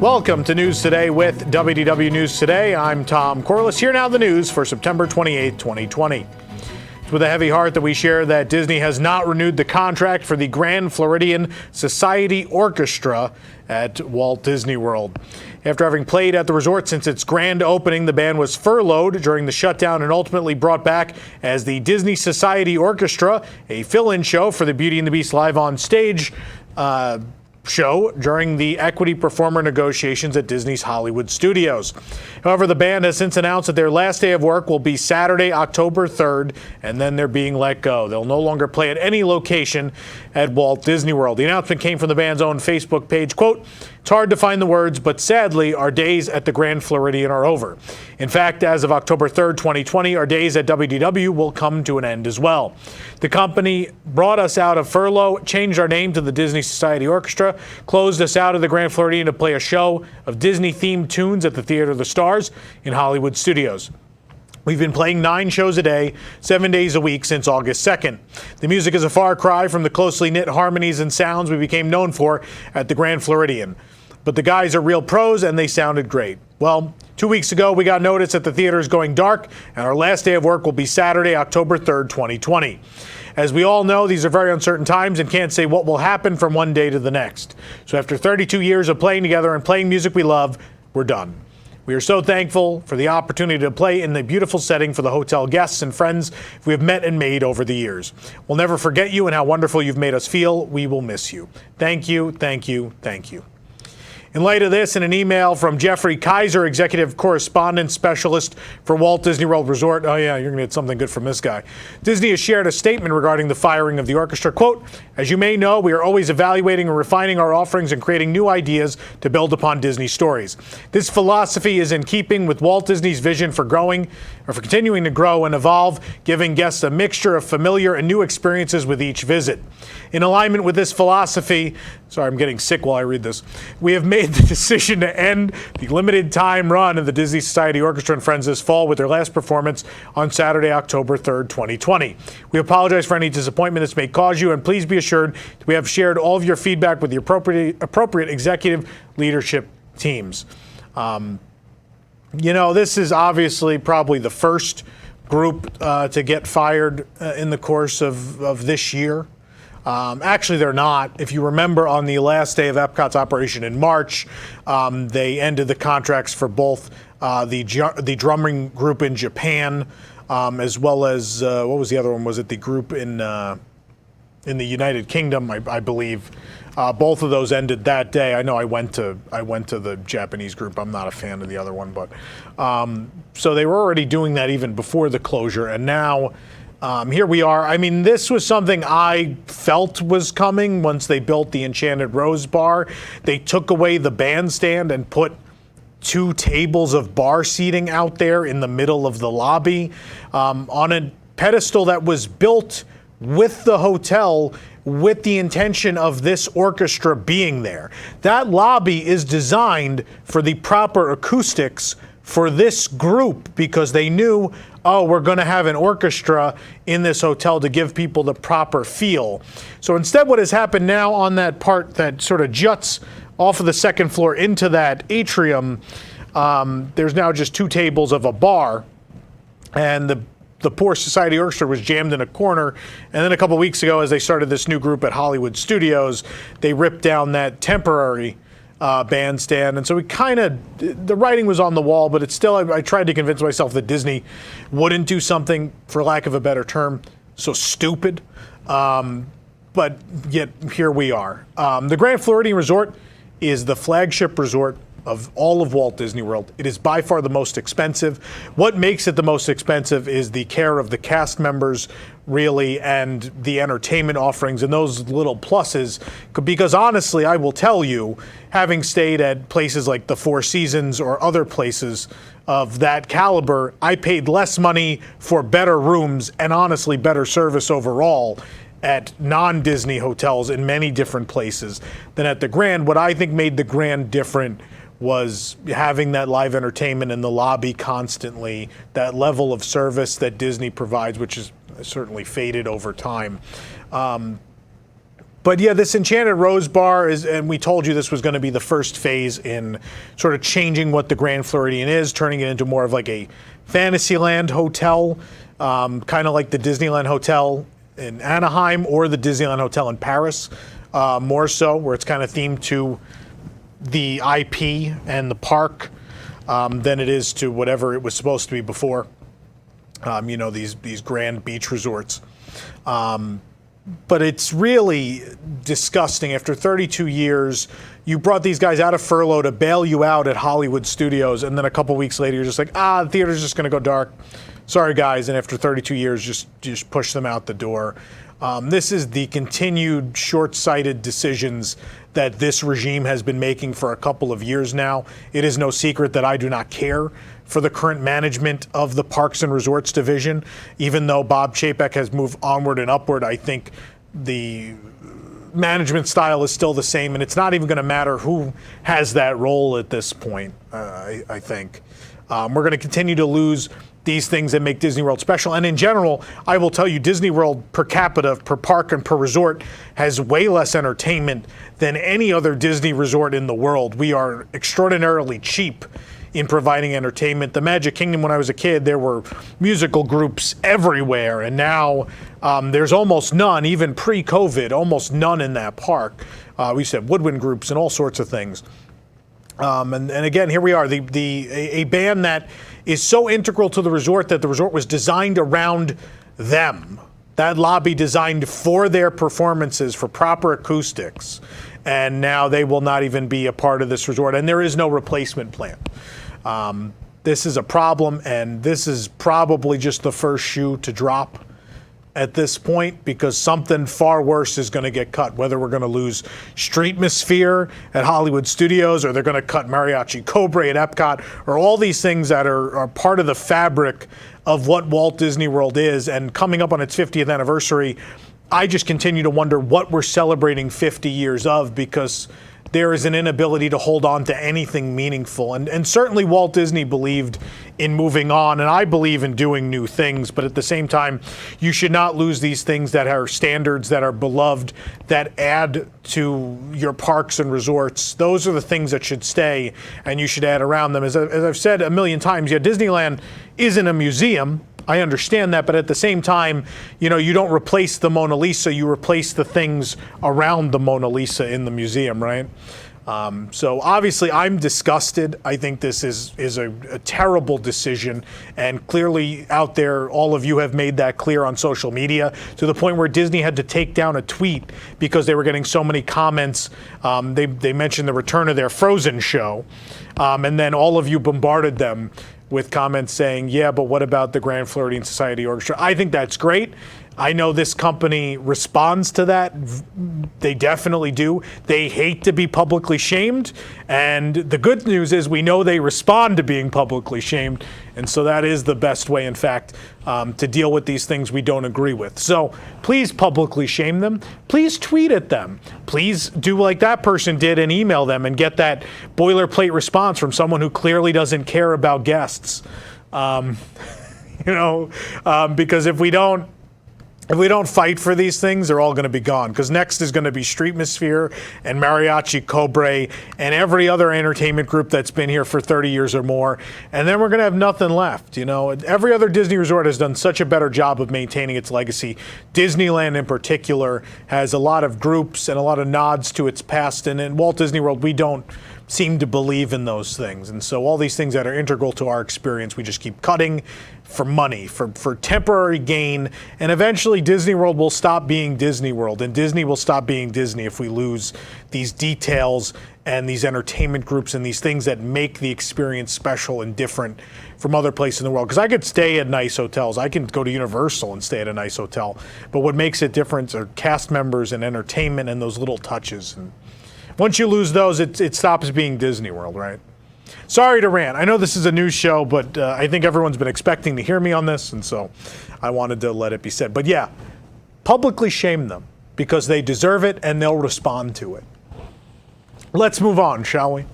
Welcome to News Today with WDW News Today. I'm Tom Corliss. Here now the news for September 28, 2020. It's with a heavy heart that we share that Disney has not renewed the contract for the Grand Floridian Society Orchestra at Walt Disney World. After having played at the resort since its grand opening, the band was furloughed during the shutdown and ultimately brought back as the Disney Society Orchestra, a fill-in show for the Beauty and the Beast Live on Stage show during the equity performer negotiations at Disney's Hollywood studios. However, the band has since announced that their last day of work will be Saturday, October 3rd, and then they're being let go. They'll no longer play at any location at Walt Disney World. The announcement came from the band's own Facebook page. Quote, "It's hard to find the words, but sadly, our days at the Grand Floridian are over. In fact, as of October 3rd, 2020, our days at WDW will come to an end as well. The company brought us out of furlough, changed our name to the Disney Society Orchestra, closed us out of the Grand Floridian to play a show of Disney-themed tunes at the Theater of the Stars in Hollywood studios. We've been playing 9 shows a day, 7 days a week since August 2nd. The music is a far cry from the closely knit harmonies and sounds we became known for at the Grand Floridian. But the guys are real pros and they sounded great. Well, 2 weeks ago, we got notice that the theater is going dark and our last day of work will be Saturday, October 3rd, 2020. As we all know, these are very uncertain times and can't say what will happen from one day to the next. So after 32 years of playing together and playing music we love, we're done. We are so thankful for the opportunity to play in the beautiful setting for the hotel guests and friends we have met and made over the years. We'll never forget you and how wonderful you've made us feel. We will miss you. Thank you, thank you, thank you." In light of this, in an email from Jeffrey Kaiser, Executive Correspondent Specialist for Walt Disney World Resort, oh yeah, you're going to get something good from this guy. Disney has shared a statement regarding the firing of the orchestra. Quote, "As you may know, we are always evaluating and refining our offerings and creating new ideas to build upon Disney stories. This philosophy is in keeping with Walt Disney's vision for continuing to grow and evolve, giving guests a mixture of familiar and new experiences with each visit. In alignment with this philosophy," sorry, I'm getting sick while I read this, "we have made the decision to end the limited time run of the Disney Society Orchestra and Friends this fall with their last performance on Saturday, October 3rd, 2020. We apologize for any disappointment this may cause you, and please be assured that we have shared all of your feedback with the appropriate executive leadership teams." This is obviously probably the first group to get fired in the course of this year. Actually, they're not. If you remember, on the last day of Epcot's operation in March, they ended the contracts for both the drumming group in Japan, as well as what was the other one? Was it the group in the United Kingdom? I believe. Both of those ended that day. I know I went to the Japanese group. I'm not a fan of the other one, but so they were already doing that even before the closure, and now. Here we are. I mean, this was something I felt was coming once they built the Enchanted Rose bar. They took away the bandstand and put 2 tables of bar seating out there in the middle of the lobby on a pedestal that was built with the hotel with the intention of this orchestra being there. That lobby is designed for the proper acoustics for this group because they knew, oh, we're going to have an orchestra in this hotel to give people the proper feel. So instead, what has happened now on that part that sort of juts off of the second floor into that atrium, there's now just 2 tables of a bar, and the poor Society Orchestra was jammed in a corner. And then a couple weeks ago, as they started this new group at Hollywood Studios, they ripped down that temporary bandstand. And so the writing was on the wall, but it's still, I tried to convince myself that Disney wouldn't do something, for lack of a better term, so stupid. But yet here we are. The Grand Floridian Resort is the flagship resort of all of Walt Disney World. It is by far the most expensive. What makes it the most expensive is the care of the cast members, really, and the entertainment offerings and those little pluses. Because honestly, I will tell you, having stayed at places like the Four Seasons or other places of that caliber, I paid less money for better rooms and honestly better service overall at non-Disney hotels in many different places than at the Grand. What I think made the Grand different was having that live entertainment in the lobby constantly, that level of service that Disney provides, which is certainly faded over time. But yeah, this Enchanted Rose Bar is, and we told you this was going to be the first phase in sort of changing what the Grand Floridian is, turning it into more of like a Fantasyland hotel, kind of like the Disneyland Hotel in Anaheim or the Disneyland Hotel in Paris, more so, where it's kind of themed to the IP and the park than it is to whatever it was supposed to be before. You know, these grand beach resorts. But it's really disgusting. After 32 years, you brought these guys out of furlough to bail you out at Hollywood Studios, and then a couple weeks later, you're just like, the theater's just going to go dark. Sorry, guys. And after 32 years, just push them out the door. This is the continued short-sighted decisions that this regime has been making for a couple of years now. It is no secret that I do not care for the current management of the Parks and Resorts division. Even though Bob Chapek has moved onward and upward, I think the management style is still the same, and it's not even going to matter who has that role at this point, I think. We're going to continue to lose these things that make Disney World special. And in general, I will tell you, Disney World per capita, per park and per resort has way less entertainment than any other Disney resort in the world. We are extraordinarily cheap in providing entertainment. The Magic Kingdom, when I was a kid, there were musical groups everywhere, and now there's almost none, even pre-COVID, almost none in that park. We used to have woodwind groups and all sorts of things. And again, here we are, a band that is so integral to the resort that the resort was designed around them. That lobby designed for their performances, for proper acoustics, and now they will not even be a part of this resort, and there is no replacement plan. This is a problem, and this is probably just the first shoe to drop at this point, because something far worse is going to get cut, whether we're going to lose Streetmosphere at Hollywood Studios, or they're going to cut Mariachi Cobra at Epcot, or all these things that are part of the fabric of what Walt Disney World is. And coming up on its 50th anniversary, I just continue to wonder what we're celebrating 50 years of, because there is an inability to hold on to anything meaningful. And certainly Walt Disney believed in moving on, and I believe in doing new things, but at the same time, you should not lose these things that are standards, that are beloved, that add to your parks and resorts. Those are the things that should stay, and you should add around them. As I've said a million times, yeah, Disneyland isn't a museum. I understand that, but at the same time, you know, you don't replace the Mona Lisa, you replace the things around the Mona Lisa in the museum, right? So obviously I'm disgusted. I think this is a terrible decision, and clearly out there, all of you have made that clear on social media, to the point where Disney had to take down a tweet because they were getting so many comments. They mentioned the return of their Frozen show, and then all of you bombarded them with comments saying, yeah, but what about the Grand Floridian Society Orchestra? I think that's great. I know this company responds to that. They definitely do. They hate to be publicly shamed. And the good news is we know they respond to being publicly shamed. And so that is the best way, in fact, to deal with these things we don't agree with. So please publicly shame them. Please tweet at them. Please do like that person did and email them and get that boilerplate response from someone who clearly doesn't care about guests. Because if we don't fight for these things, they're all going to be gone. Because next is going to be Streetmosphere and Mariachi Cobra and every other entertainment group that's been here for 30 years or more. And then we're going to have nothing left. You know, every other Disney resort has done such a better job of maintaining its legacy. Disneyland in particular has a lot of groups and a lot of nods to its past. And in Walt Disney World, we don't seem to believe in those things. And so all these things that are integral to our experience, we just keep cutting for money, for temporary gain. And eventually Disney World will stop being Disney World, and Disney will stop being Disney if we lose these details and these entertainment groups and these things that make the experience special and different from other places in the world. Because I could stay at nice hotels. I can go to Universal and stay at a nice hotel. But what makes it different are cast members and entertainment and those little touches. And once you lose those, it stops being Disney World, right? Sorry to rant. I know this is a news show, but I think everyone's been expecting to hear me on this, and so I wanted to let it be said. But yeah, publicly shame them, because they deserve it and they'll respond to it. Let's move on, shall we?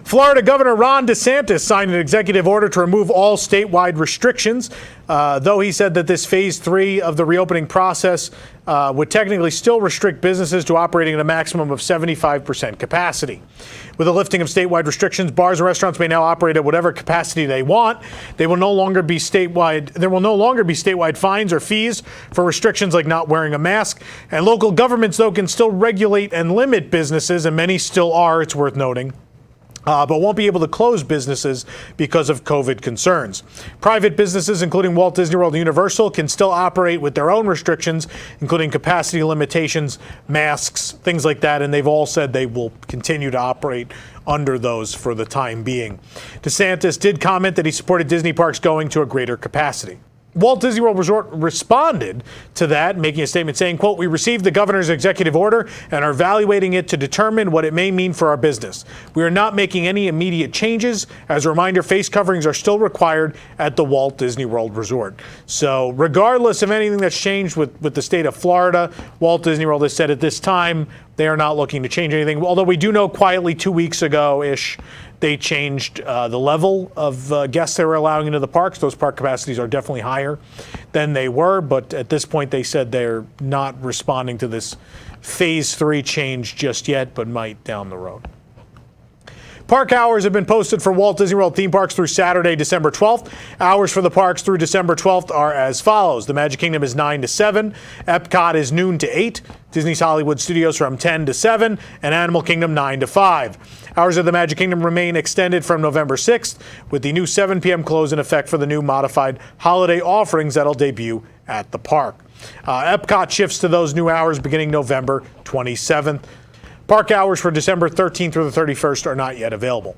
Florida Governor Ron DeSantis signed an executive order to remove all statewide restrictions, though he said that this phase 3 of the reopening process would technically still restrict businesses to operating at a maximum of 75% capacity. With the lifting of statewide restrictions, bars and restaurants may now operate at whatever capacity they want. There will no longer be statewide fines or fees for restrictions like not wearing a mask. And local governments, though, can still regulate and limit businesses, and many still are, it's worth noting. But won't be able to close businesses because of COVID concerns. Private businesses, including Walt Disney World and Universal, can still operate with their own restrictions, including capacity limitations, masks, things like that, and they've all said they will continue to operate under those for the time being. DeSantis did comment that he supported Disney parks going to a greater capacity. Walt Disney World Resort responded to that, making a statement saying, quote, "We received the governor's executive order and are evaluating it to determine what it may mean for our business. We are not making any immediate changes. As a reminder, face coverings are still required at the Walt Disney World Resort." So regardless of anything that's changed with the state of Florida, Walt Disney World has said at this time they are not looking to change anything. Although we do know quietly 2 weeks ago-ish, they changed the level of guests they were allowing into the parks. Those park capacities are definitely higher than they were, but at this point they said they're not responding to this phase 3 change just yet, but might down the road. Park hours have been posted for Walt Disney World theme parks through Saturday, December 12th. Hours for the parks through December 12th are as follows. The Magic Kingdom is 9 to 7. Epcot is noon to 8. Disney's Hollywood Studios from 10 to 7. And Animal Kingdom 9 to 5. Hours of the Magic Kingdom remain extended from November 6th, with the new 7 p.m. close in effect for the new modified holiday offerings that'll debut at the park. Epcot shifts to those new hours beginning November 27th. Park hours for December 13th through the 31st are not yet available.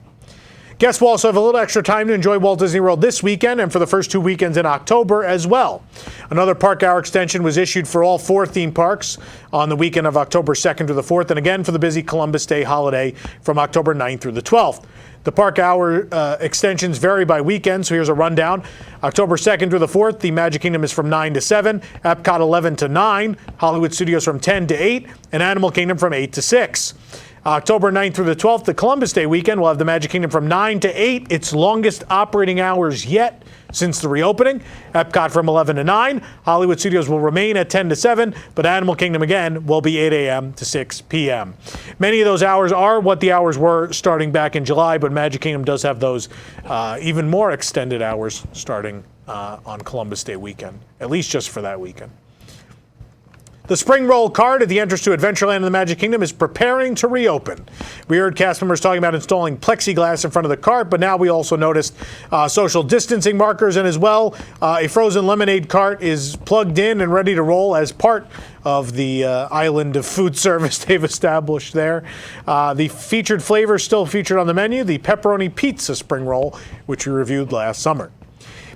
Guests will also have a little extra time to enjoy Walt Disney World this weekend and for the first 2 weekends in October as well. Another park hour extension was issued for all 4 theme parks on the weekend of October 2nd through the 4th, and again for the busy Columbus Day holiday from October 9th through the 12th. The park hour extensions vary by weekend, so here's a rundown. October 2nd through the 4th, the Magic Kingdom is from 9 to 7, Epcot 11 to 9, Hollywood Studios from 10 to 8, and Animal Kingdom from 8 to 6. October 9th through the 12th, the Columbus Day weekend, will have the Magic Kingdom from 9 to 8, its longest operating hours yet since the reopening. Epcot from 11 to 9. Hollywood Studios will remain at 10 to 7, but Animal Kingdom again will be 8 a.m. to 6 p.m. Many of those hours are what the hours were starting back in July, but Magic Kingdom does have those even more extended hours starting on Columbus Day weekend, at least just for that weekend. The Spring Roll cart at the entrance to Adventureland in the Magic Kingdom is preparing to reopen. We heard cast members talking about installing plexiglass in front of the cart, but now we also noticed social distancing markers, and as well, a frozen lemonade cart is plugged in and ready to roll as part of the island of food service they've established there. The featured flavors still featured on the menu, the pepperoni pizza spring roll, which we reviewed last summer.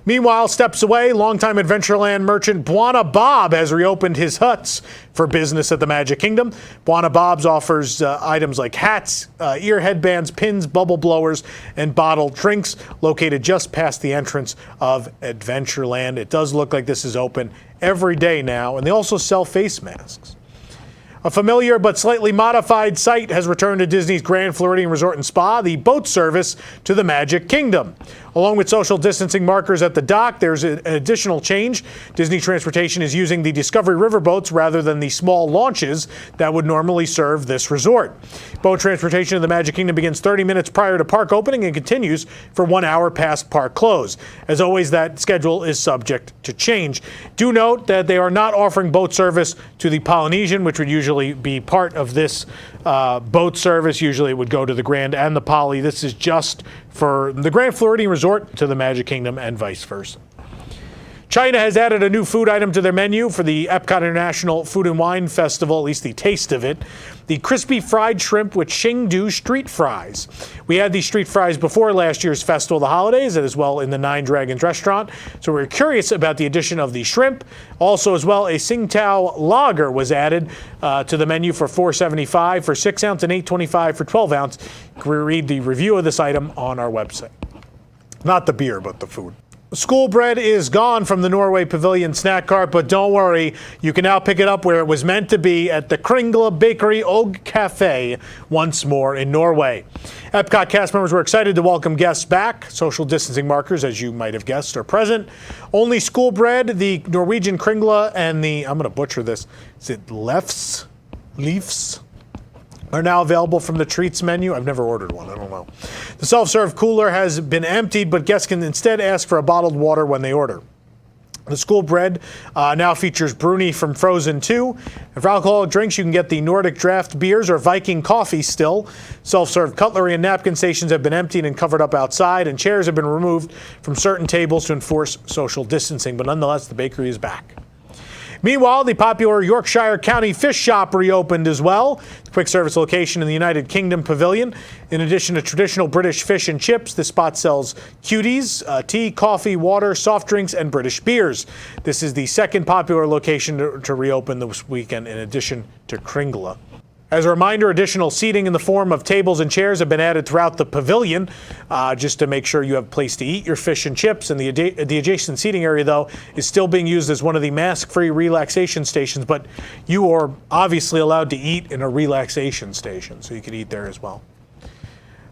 Meanwhile, steps away, longtime Adventureland merchant Bwana Bob has reopened his huts for business at the Magic Kingdom. Bwana Bob's offers items like hats, ear headbands, pins, bubble blowers, and bottled drinks located just past the entrance of Adventureland. It does look like this is open every day now, and they also sell face masks. A familiar but slightly modified site has returned to Disney's Grand Floridian Resort and Spa, the boat service to the Magic Kingdom. Along with social distancing markers at the dock, there's an additional change. Disney Transportation is using the Discovery River boats rather than the small launches that would normally serve this resort. Boat transportation to the Magic Kingdom begins 30 minutes prior to park opening and continues for 1 hour past park close. As always, that schedule is subject to change. Do note that they are not offering boat service to the Polynesian, which would usually be part of this boat service. Usually it would go to the Grand and the Poly. This is just for the Grand Floridian Resort to the Magic Kingdom and vice versa. China has added a new food item to their menu for the Epcot International Food and Wine Festival, at least the taste of it. The crispy fried shrimp with Chengdu street fries. We had these street fries before last year's Festival of the Holidays, and as well in the Nine Dragons restaurant. So we're curious about the addition of the shrimp. Also, as well, a Tsingtao lager was added to the menu for $4.75 for 6 ounce and $8.25 for 12 ounce. You can read the review of this item on our website. Not the beer, but the food. School bread is gone from the Norway Pavilion snack cart, but don't worry, you can now pick it up where it was meant to be at the Kringla Bakery Og Cafe once more in Norway. Epcot cast members were excited to welcome guests back. Social distancing markers, as you might have guessed, are present. Only school bread, the Norwegian Kringla, and the, I'm going to butcher this, is it Leafs, are now available from the treats menu. I've never ordered one. I don't know. The self-serve cooler has been emptied, but guests can instead ask for a bottled water when they order. The school bread now features Bruni from Frozen 2. And for alcoholic drinks, you can get the Nordic draft beers or Viking coffee still. Self-serve cutlery and napkin stations have been emptied and covered up outside, and chairs have been removed from certain tables to enforce social distancing. But nonetheless, the bakery is back. Meanwhile, the popular Yorkshire County Fish Shop reopened as well. The quick service location in the United Kingdom Pavilion. In addition to traditional British fish and chips, the spot sells cuties, tea, coffee, water, soft drinks, and British beers. This is the second popular location to reopen this weekend in addition to Kringla. As a reminder, additional seating in the form of tables and chairs have been added throughout the pavilion just to make sure you have a place to eat your fish and chips. And the adjacent seating area, though, is still being used as one of the mask-free relaxation stations. But you are obviously allowed to eat in a relaxation station, so you can eat there as well.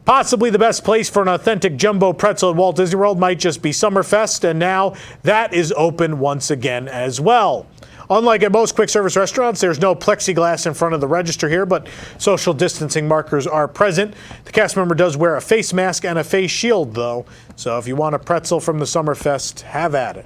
Possibly the best place for an authentic jumbo pretzel at Walt Disney World might just be Summerfest, and now that is open once again as well. Unlike at most quick service restaurants, there's no plexiglass in front of the register here, but social distancing markers are present. The cast member does wear a face mask and a face shield, though, so if you want a pretzel from the Summerfest, have at it.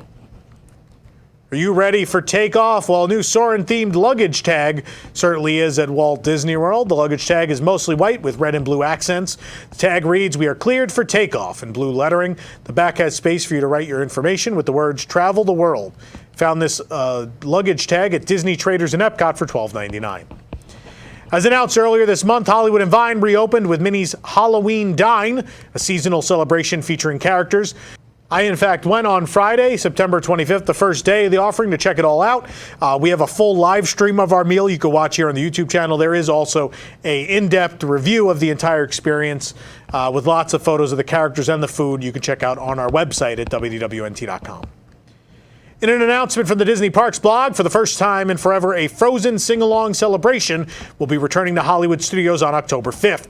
Are you ready for takeoff? Well, a new Soarin'-themed luggage tag certainly is at Walt Disney World. The luggage tag is mostly white with red and blue accents. The tag reads, "We are cleared for takeoff," in blue lettering. The back has space for you to write your information with the words "Travel the World." Found this luggage tag at Disney Traders in Epcot for $12.99. As announced earlier this month, Hollywood and Vine reopened with Minnie's Halloween Dine, a seasonal celebration featuring characters. I, in fact, went on Friday, September 25th, the first day of the offering, to check it all out. We have a full live stream of our meal you can watch here on the YouTube channel. There is also an in-depth review of the entire experience with lots of photos of the characters and the food you can check out on our website at WDWNT.com. In an announcement from the Disney Parks blog, for the first time in forever, a Frozen sing-along celebration will be returning to Hollywood Studios on October 5th.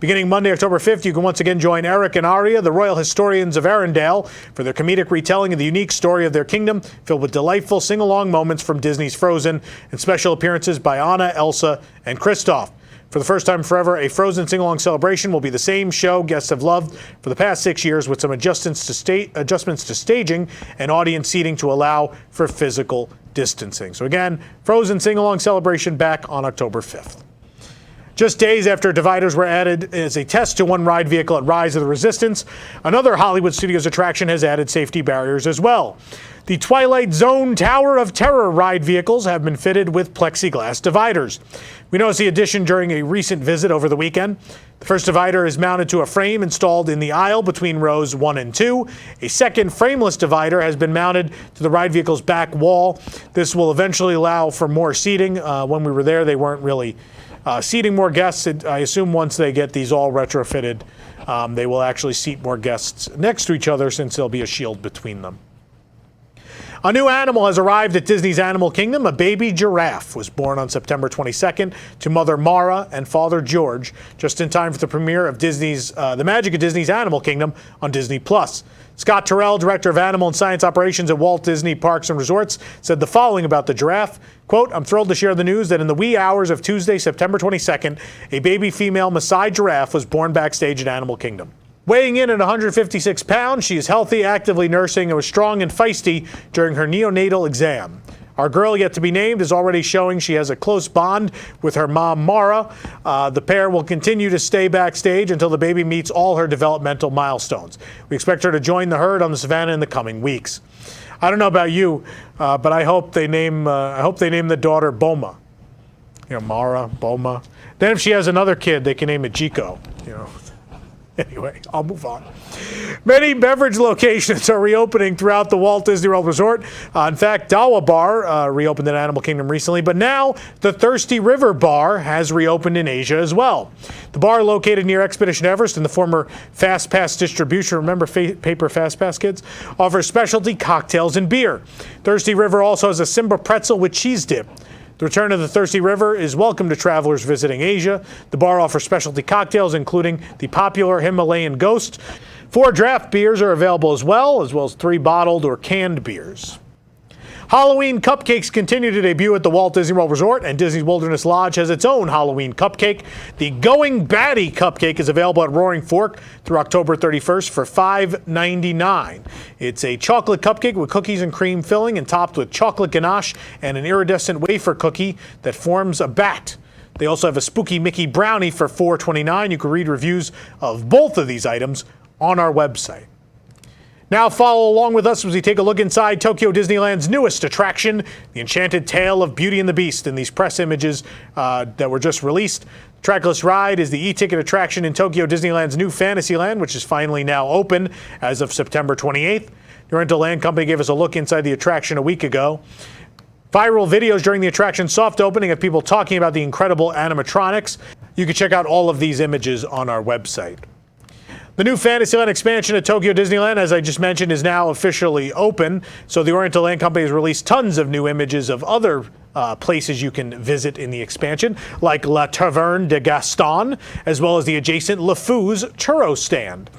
Beginning Monday, October 5th, you can once again join Eric and Aria, the royal historians of Arendelle, for their comedic retelling of the unique story of their kingdom, filled with delightful sing-along moments from Disney's Frozen and special appearances by Anna, Elsa, and Kristoff. For the first time forever, a Frozen sing-along celebration will be the same show guests have loved for the past 6 years, with some adjustments to staging and audience seating to allow for physical distancing. So again, Frozen sing-along celebration back on October 5th. Just days after dividers were added as a test to one ride vehicle at Rise of the Resistance, another Hollywood Studios attraction has added safety barriers as well. The Twilight Zone Tower of Terror ride vehicles have been fitted with plexiglass dividers. We noticed the addition during a recent visit over the weekend. The first divider is mounted to a frame installed in the aisle between rows 1 and 2. A second frameless divider has been mounted to the ride vehicle's back wall. This will eventually allow for more seating. When we were there, they weren't really seating more guests. I assume once they get these all retrofitted, they will actually seat more guests next to each other, since there'll be a shield between them. A new animal has arrived at Disney's Animal Kingdom. A baby giraffe was born on September 22nd to mother Mara and father George, just in time for the premiere of Disney's The Magic of Disney's Animal Kingdom on Disney+. Scott Terrell, Director of Animal and Science Operations at Walt Disney Parks and Resorts, said the following about the giraffe. Quote, "I'm thrilled to share the news that in the wee hours of Tuesday, September 22nd, a baby female Maasai giraffe was born backstage at Animal Kingdom. Weighing in at 156 pounds, she is healthy, actively nursing, and was strong and feisty during her neonatal exam. Our girl, yet to be named, is already showing she has a close bond with her mom, Mara. The pair will continue to stay backstage until the baby meets all her developmental milestones. We expect her to join the herd on the savannah in the coming weeks." I don't know about you, but I hope they name the daughter Boma. You know, Mara, Boma. Then if she has another kid, they can name it Chico. You know. Anyway, I'll move on. Many beverage locations are reopening throughout the Walt Disney World Resort. In fact, Dawa Bar reopened in Animal Kingdom recently, but now the Thirsty River Bar has reopened in Asia as well. The bar, located near Expedition Everest in the former Fast Pass distribution, remember paper Fast Pass, kids, offers specialty cocktails and beer. Thirsty River also has a Simba pretzel with cheese dip. The return of the Thirsty River is welcome to travelers visiting Asia. The bar offers specialty cocktails, including the popular Himalayan Ghost. 4 draft beers are available as well as 3 bottled or canned beers. Halloween cupcakes continue to debut at the Walt Disney World Resort, and Disney's Wilderness Lodge has its own Halloween cupcake. The Going Batty cupcake is available at Roaring Fork through October 31st for $5.99. It's a chocolate cupcake with cookies and cream filling and topped with chocolate ganache and an iridescent wafer cookie that forms a bat. They also have a Spooky Mickey brownie for $4.29. You can read reviews of both of these items on our website. Now follow along with us as we take a look inside Tokyo Disneyland's newest attraction, The Enchanted Tale of Beauty and the Beast, in these press images that were just released. Trackless Ride is the e-ticket attraction in Tokyo Disneyland's new Fantasyland, which is finally now open as of September 28th. The rental land company gave us a look inside the attraction a week ago. Viral videos during the attraction's soft opening of people talking about the incredible animatronics. You can check out all of these images on our website. The new Fantasyland expansion at Tokyo Disneyland, as I just mentioned, is now officially open. So the Oriental Land Company has released tons of new images of other places you can visit in the expansion, like La Tavern de Gaston, as well as the adjacent Le Fou's churro stand.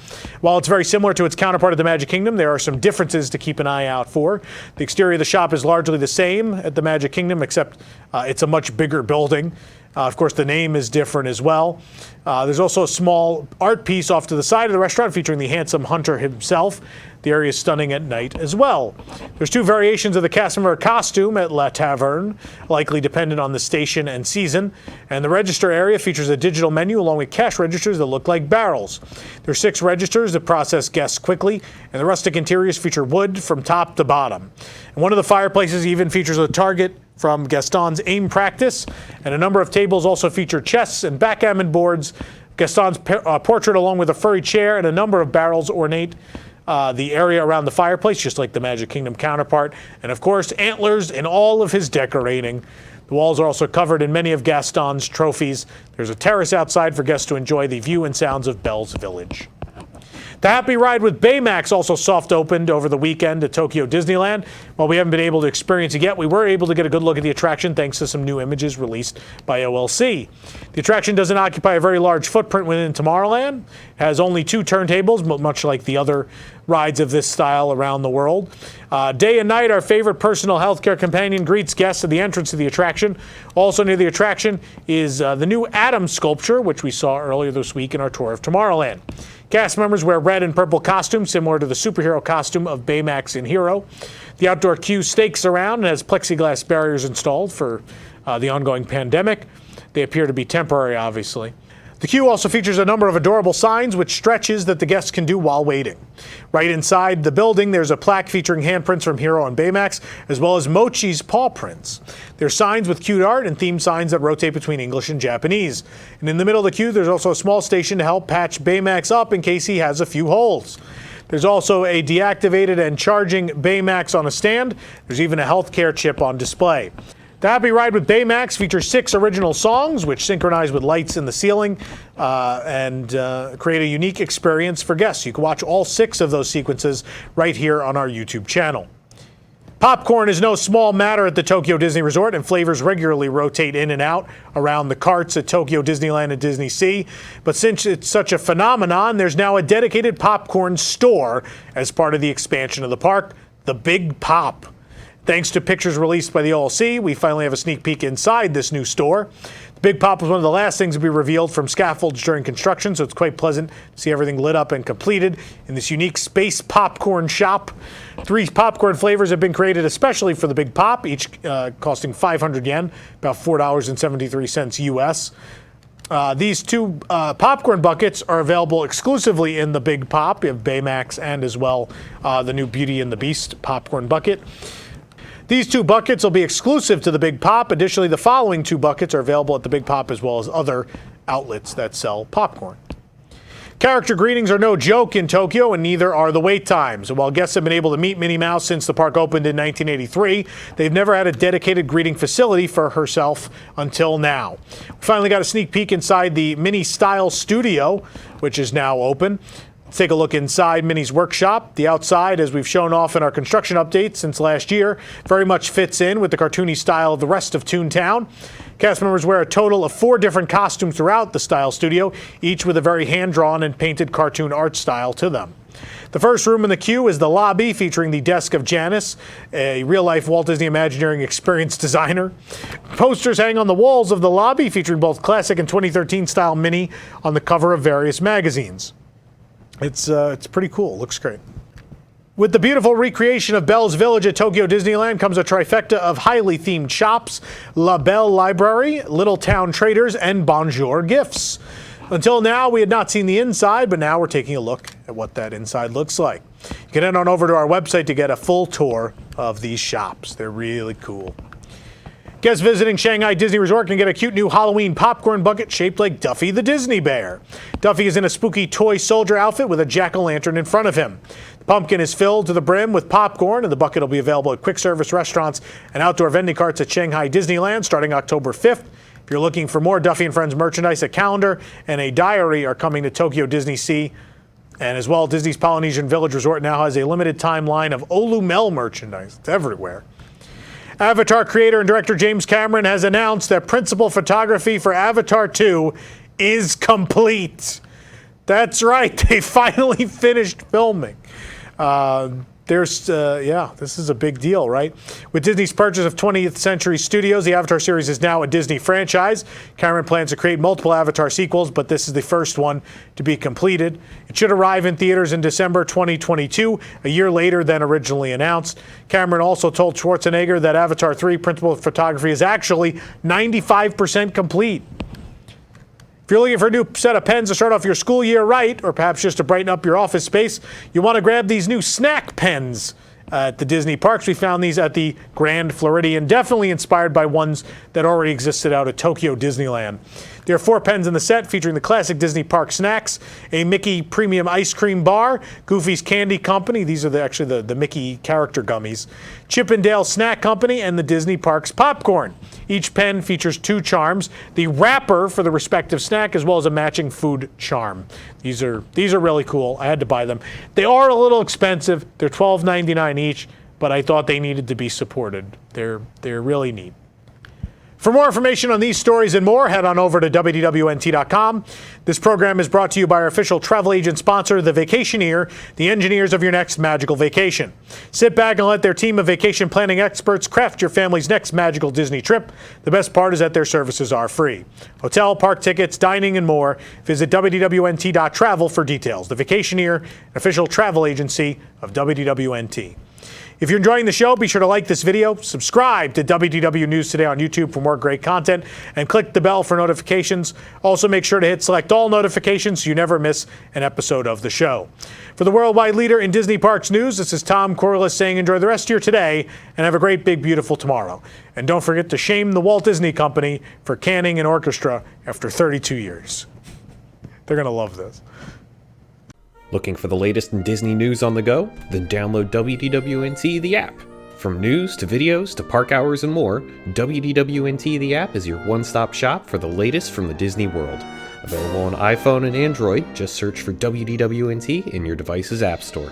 While it's very similar to its counterpart at the Magic Kingdom, there are some differences to keep an eye out for. The exterior of the shop is largely the same at the Magic Kingdom, except it's a much bigger building. Of course, the name is different as well. There's also a small art piece off to the side of the restaurant featuring the handsome hunter himself. The area is stunning at night as well. There's 2 variations of the cast member costume at La Taverne, likely dependent on the station and season. And the register area features a digital menu along with cash registers that look like barrels. There are 6 registers that process guests quickly, and the rustic interiors feature wood from top to bottom. And one of the fireplaces even features a target from Gaston's aim practice, and a number of tables also feature chess and backgammon boards. Gaston's portrait, along with a furry chair and a number of barrels, ornate the area around the fireplace, just like the Magic Kingdom counterpart. And of course, antlers in all of his decorating. The walls are also covered in many of Gaston's trophies. There's a terrace outside for guests to enjoy the view and sounds of Belle's Village. The Happy Ride with Baymax also soft opened over the weekend at Tokyo Disneyland. While we haven't been able to experience it yet, we were able to get a good look at the attraction thanks to some new images released by OLC. The attraction doesn't occupy a very large footprint within Tomorrowland. It has only 2 turntables, much like the other rides of this style around the world. Day and night, our favorite personal healthcare companion greets guests at the entrance of the attraction. Also near the attraction is the new Atom sculpture, which we saw earlier this week in our tour of Tomorrowland. Cast members wear red and purple costumes similar to the superhero costume of Baymax in Hero. The outdoor queue stakes around and has plexiglass barriers installed for the ongoing pandemic. They appear to be temporary, obviously. The queue also features a number of adorable signs with stretches that the guests can do while waiting. Right inside the building, there's a plaque featuring handprints from Hero and Baymax, as well as Mochi's paw prints. There's signs with cute art and theme signs that rotate between English and Japanese. And in the middle of the queue, there's also a small station to help patch Baymax up in case he has a few holes. There's also a deactivated and charging Baymax on a stand. There's even a healthcare chip on display. The Happy Ride with Baymax features 6 original songs, which synchronize with lights in the ceiling and create a unique experience for guests. You can watch all 6 of those sequences right here on our YouTube channel. Popcorn is no small matter at the Tokyo Disney Resort, and flavors regularly rotate in and out around the carts at Tokyo Disneyland and Disney Sea. But since it's such a phenomenon, there's now a dedicated popcorn store as part of the expansion of the park, the Big Pop. Thanks to pictures released by the OLC, we finally have a sneak peek inside this new store. The Big Pop was one of the last things to be revealed from scaffolds during construction, so it's quite pleasant to see everything lit up and completed in this unique space popcorn shop. 3 popcorn flavors have been created especially for the Big Pop, each costing 500 yen, about $4.73 US. These 2 popcorn buckets are available exclusively in the Big Pop. You have Baymax and as well the new Beauty and the Beast popcorn bucket. These 2 buckets will be exclusive to the Big Pop. Additionally, the following 2 buckets are available at the Big Pop as well as other outlets that sell popcorn. Character greetings are no joke in Tokyo, and neither are the wait times. And while guests have been able to meet Minnie Mouse since the park opened in 1983, they've never had a dedicated greeting facility for herself until now. We finally got a sneak peek inside the Minnie Style Studio, which is now open. Let's take a look inside Minnie's workshop. The outside, as we've shown off in our construction updates since last year, very much fits in with the cartoony style of the rest of Toontown. Cast members wear a total of 4 different costumes throughout the Style Studio, each with a very hand-drawn and painted cartoon art style to them. The first room in the queue is the lobby, featuring the desk of Janice, a real-life Walt Disney Imagineering experience designer. Posters hang on the walls of the lobby, featuring both classic and 2013 style Minnie on the cover of various magazines. It's pretty cool. Looks great. With the beautiful recreation of Belle's Village at Tokyo Disneyland comes a trifecta of highly themed shops, La Belle Library, Little Town Traders, and Bonjour Gifts. Until now, we had not seen the inside, but now we're taking a look at what that inside looks like. You can head on over to our website to get a full tour of these shops. They're really cool. Guests visiting Shanghai Disney Resort can get a cute new Halloween popcorn bucket shaped like Duffy the Disney Bear. Duffy is in a spooky toy soldier outfit with a jack-o'-lantern in front of him. The pumpkin is filled to the brim with popcorn, and the bucket will be available at quick service restaurants and outdoor vending carts at Shanghai Disneyland starting October 5th. If you're looking for more Duffy and Friends merchandise, a calendar and a diary are coming to Tokyo Disney Sea. And as well, Disney's Polynesian Village Resort now has a limited time line of Olumel merchandise. It's everywhere. Avatar creator and director James Cameron has announced that principal photography for Avatar 2 is complete. That's right, they finally finished filming. This is a big deal, right? With Disney's purchase of 20th Century Studios, the Avatar series is now a Disney franchise. Cameron plans to create multiple Avatar sequels, but this is the first one to be completed. It should arrive in theaters in December 2022, a year later than originally announced. Cameron also told Schwarzenegger that Avatar 3 principal photography is actually 95% complete. If you're looking for a new set of pens to start off your school year right, or perhaps just to brighten up your office space, you want to grab these new snack pens at the Disney parks. We found these at the Grand Floridian, definitely inspired by ones that already existed out at Tokyo Disneyland. There are 4 pens in the set featuring the classic Disney park snacks, a Mickey premium ice cream bar, Goofy's Candy Company, these are actually the Mickey character gummies, Chip 'n Dale Snack Company, and the Disney Parks popcorn. Each pen features 2 charms, the wrapper for the respective snack, as well as a matching food charm. These are really cool. I had to buy them. They are a little expensive. They're $12.99 each, but I thought they needed to be supported. They're really neat. For more information on these stories and more, head on over to WDWNT.com. This program is brought to you by our official travel agent sponsor, The Vacationeer, the engineers of your next magical vacation. Sit back and let their team of vacation planning experts craft your family's next magical Disney trip. The best part is that their services are free. Hotel, park tickets, dining, and more. Visit WDWNT.travel for details. The Vacationeer, official travel agency of WDWNT. If you're enjoying the show, be sure to like this video, subscribe to WDW News Today on YouTube for more great content, and click the bell for notifications. Also, make sure to hit select all notifications so you never miss an episode of the show. For the worldwide leader in Disney Parks news, this is Tom Corliss saying enjoy the rest of your today and have a great, big, beautiful tomorrow. And don't forget to shame the Walt Disney Company for canning an orchestra after 32 years. They're going to love this. Looking for the latest in Disney news on the go? Then download WDWNT the app. From news to videos to park hours and more, WDWNT the app is your one-stop shop for the latest from the Disney world. Available on iPhone and Android, just search for WDWNT in your device's app store.